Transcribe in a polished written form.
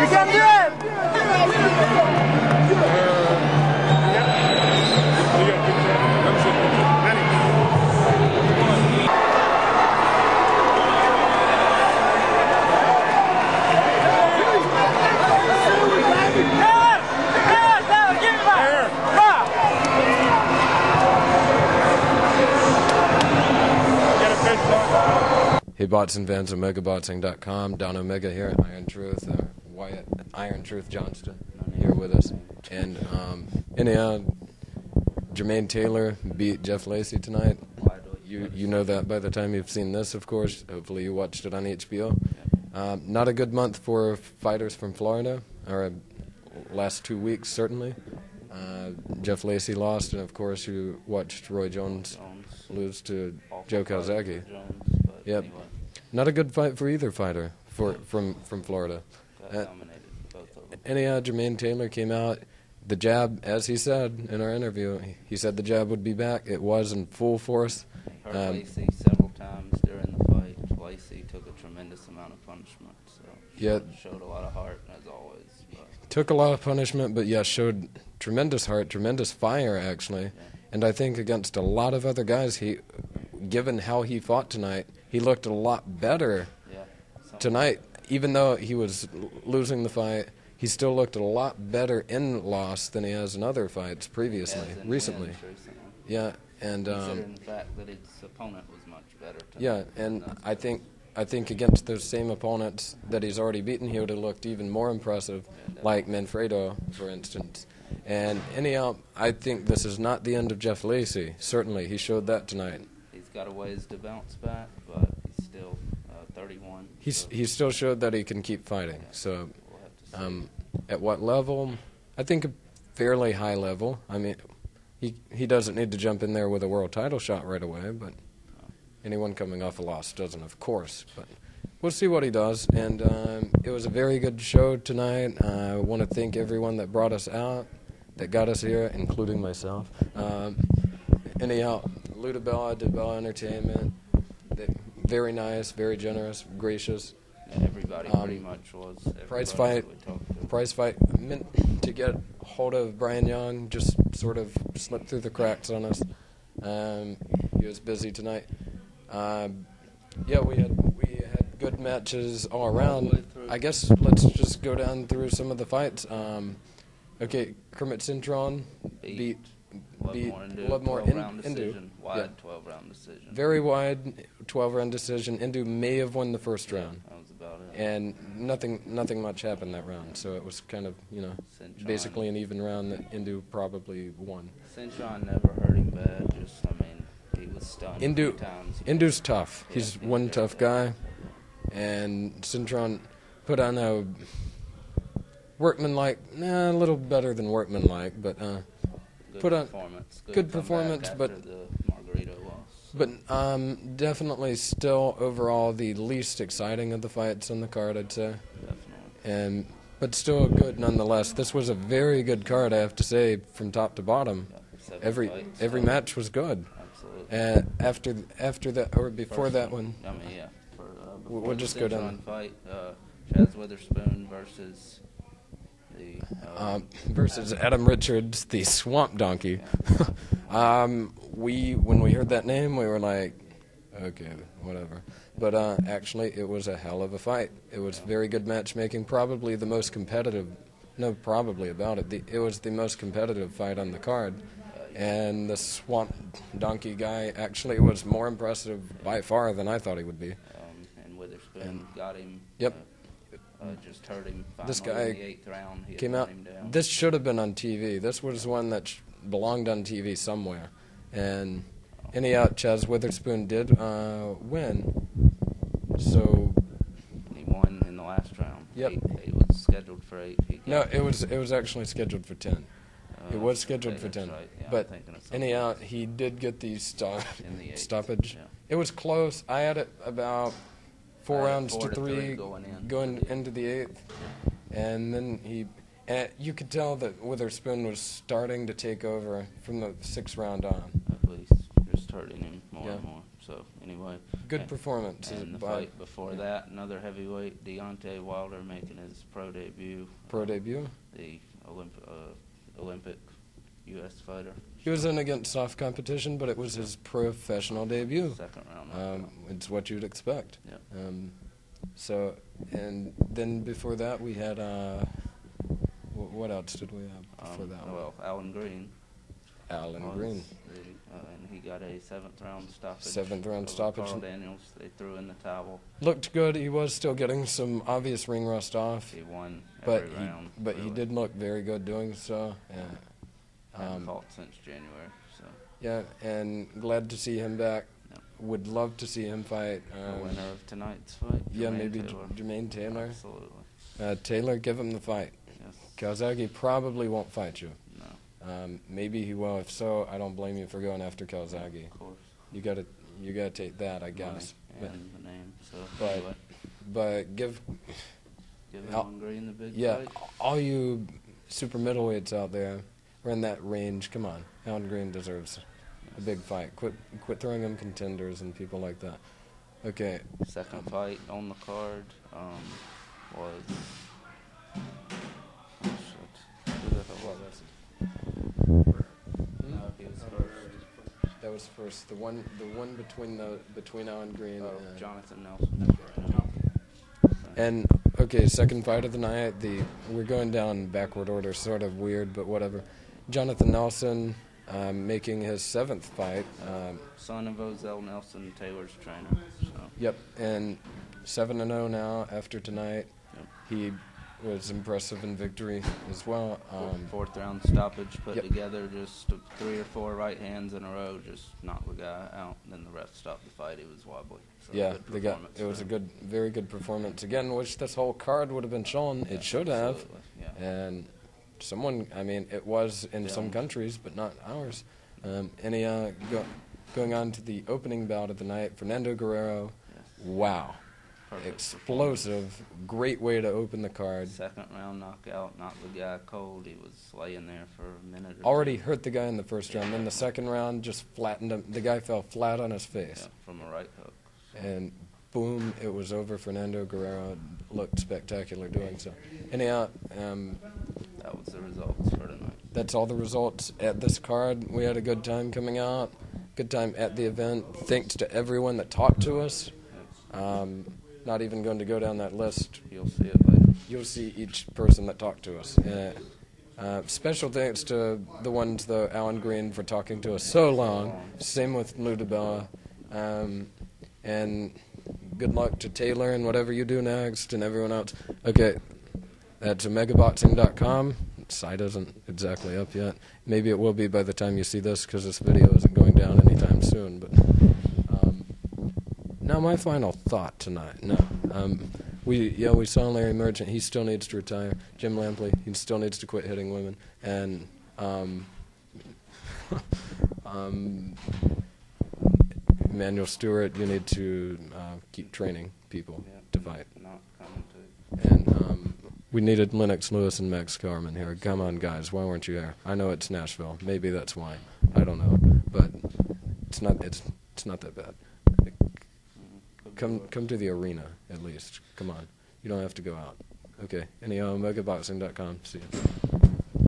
can do it! Hey bots and fans of MegaBotsing.com, Don Omega here at Iron Truth, Wyatt Iron Truth Johnston here with us. And Jermaine Taylor beat Jeff Lacy tonight. You know that by the time you've seen this, of course. Hopefully you watched it on HBO. Not a good month for fighters from Florida, or last 2 weeks certainly. Jeff Lacy lost, and of course you watched Roy Jones lose to Joe Calzaghe. Yep. Anyway. Not a good fight for either fighter from Florida. Jermaine Taylor came out. The jab, as he said in our interview, he said the jab would be back. It was in full force. He hurt Lacy several times during the fight. Lacy took a tremendous amount of punishment. So showed a lot of heart, as always. Took a lot of punishment, but showed tremendous heart, tremendous fire, actually. Yeah. And I think against a lot of other guys, given how he fought tonight, he looked a lot better tonight. Even though he was losing the fight, he still looked a lot better in loss than he has in other fights previously, recently. Yeah, and considering the fact that his opponent was much better tonight. Yeah, and I think against those same opponents that he's already beaten, he would have looked even more impressive, like Manfredo, for instance. And anyhow, I think this is not the end of Jeff Lacy. Certainly, he showed that tonight. He's got a ways to bounce back, but he's still 31. He still showed that he can keep fighting. So, at what level? I think a fairly high level. I mean, he doesn't need to jump in there with a world title shot right away, but anyone coming off a loss doesn't, of course. But we'll see what he does. And it was a very good show tonight. I want to thank everyone that brought us out, that got us here, including myself. Anyhow, Ludabella, DeBella Entertainment, very nice, very generous, gracious. Everybody pretty much was. Price fight meant to get hold of Brian Young, just sort of slipped through the cracks on us. He was busy tonight. We had good matches all around. I guess let's just go down through some of the fights. Okay, Kermit Cintron beat Lovemore Indu. Wide 12-round decision. Very wide 12-round decision. Indu may have won the first round. That was about it. And nothing much happened that round. So it was kind of, Cintron, basically an even round that Indu probably won. Cintron never hurt him bad. He was stunned a few times. Indu's tough. He's one tough guy. And Cintron put on a workmanlike, a little better than workmanlike, but put on good performance, but the Margarito loss. But definitely still overall the least exciting of the fights on the card, I'd say. Definitely. But still good nonetheless. This was a very good card, I have to say, from top to bottom. Every match was good. Absolutely. After that, or before that one. We'll just go down. Fight, Chaz Witherspoon versus versus Adam Richards, the Swamp Donkey. When we heard that name, we were like, okay, whatever. But actually, it was a hell of a fight. It was very good matchmaking, probably the most competitive. No, probably about it. It was the most competitive fight on the card. And the Swamp Donkey guy actually was more impressive by far than I thought he would be. And Witherspoon got him. Yep. Just hurt him finally this guy in the 8th round. He came out. him down. This should have been on TV. This was one that belonged on TV somewhere. And anyhow, Chaz Witherspoon did win. So he won in the last round. Yep. He was scheduled for 8. No, it was actually scheduled for 10. It was scheduled for 10. Right. Yeah, but anyhow, he did get the stoppage. Yeah. It was close. I had it about 4 rounds to 3 going into the 8th. And then you could tell that Witherspoon was starting to take over from the 6th round on. At least, just hurting him more and more. So anyway, good performance. And the fight before that, another heavyweight, Deontay Wilder, making his pro debut. The Olympic U.S. fighter. He was in against soft competition, but it was his professional debut. Second round. It's what you'd expect. Yep. So, and then before that we had, what else did we have before that? Well, Alan Green. Green. And he got a 7th round stoppage. 7th round stoppage. Carl Daniels, they threw in the towel. Looked good. He was still getting some obvious ring rust off. He won every round. But really. He did look very good doing so. Yeah. Hadn't fought since January. So. Yeah, and glad to see him back. Yep. Would love to see him fight. The winner of tonight's fight. Maybe Taylor. Jermaine Taylor. Absolutely. Taylor, give him the fight. Yes. Kawasaki probably won't fight you. No. Maybe he will. If so, I don't blame you for going after Kawasaki. Of course. You gotta take that, I guess. And the name. So. Anyway. But give Alan Green the big fight. All you super middleweights out there are in that range. Come on, Alan Green deserves a big fight. Quit throwing him contenders and people like that. Okay. Second fight on the card was. Who the hell was that? No, he was first. That was first. The one between Alan Green and Jonathan Nelson. And okay, second fight of the night. We're going down backward order, sort of weird, but whatever. Jonathan Nelson making his 7th fight. Son of Ozell Nelson, Taylor's trainer. So. Yep, and 7-0 now after tonight. Yep. He was impressive in victory as well. 4th round stoppage put together, just 3 or 4 right hands in a row, just knocked the guy out. And then the ref stopped the fight. He was wobbly. So it was a very good performance. Again, which this whole card would have been shown. It should have. Yeah. And it was in some countries, but not ours. Going on to the opening bout of the night, Fernando Guerrero. Yes. Wow. Perfect. Explosive, great way to open the card. 2nd round knockout, knocked the guy cold. He was laying there for a minute or Already two. hurt the guy in the first round. Then the 2nd round just flattened him. The guy fell flat on his face. Yeah, from a right hook. And boom, it was over. Fernando Guerrero looked spectacular doing so. Anyhow, that was the results for tonight. That's all the results at this card. We had a good time coming out. Good time at the event. Thanks to everyone that talked to us. Not even going to go down that list. You'll see it later. You'll see each person that talked to us. Special thanks to the ones, though, Alan Green, for talking to us so long. Same with Lou DeBella. And good luck to Taylor and whatever you do next and everyone else. Okay, that's omegaboxing.com. The site isn't exactly up yet. Maybe it will be by the time you see this because this video isn't going down anytime soon. But now my final thought tonight. No, we saw Larry Merchant. He still needs to retire. Jim Lampley. He still needs to quit hitting women. And Emmanuel Stewart, you need to keep training people to fight. Not coming to. And we needed Lennox Lewis and Max Kellerman here. Come on, guys. Why weren't you here? I know it's Nashville. Maybe that's why. I don't know. But it's not that bad. Come to the arena, at least. Come on. You don't have to go out. Okay. Anyhow, omegaboxing.com. See you.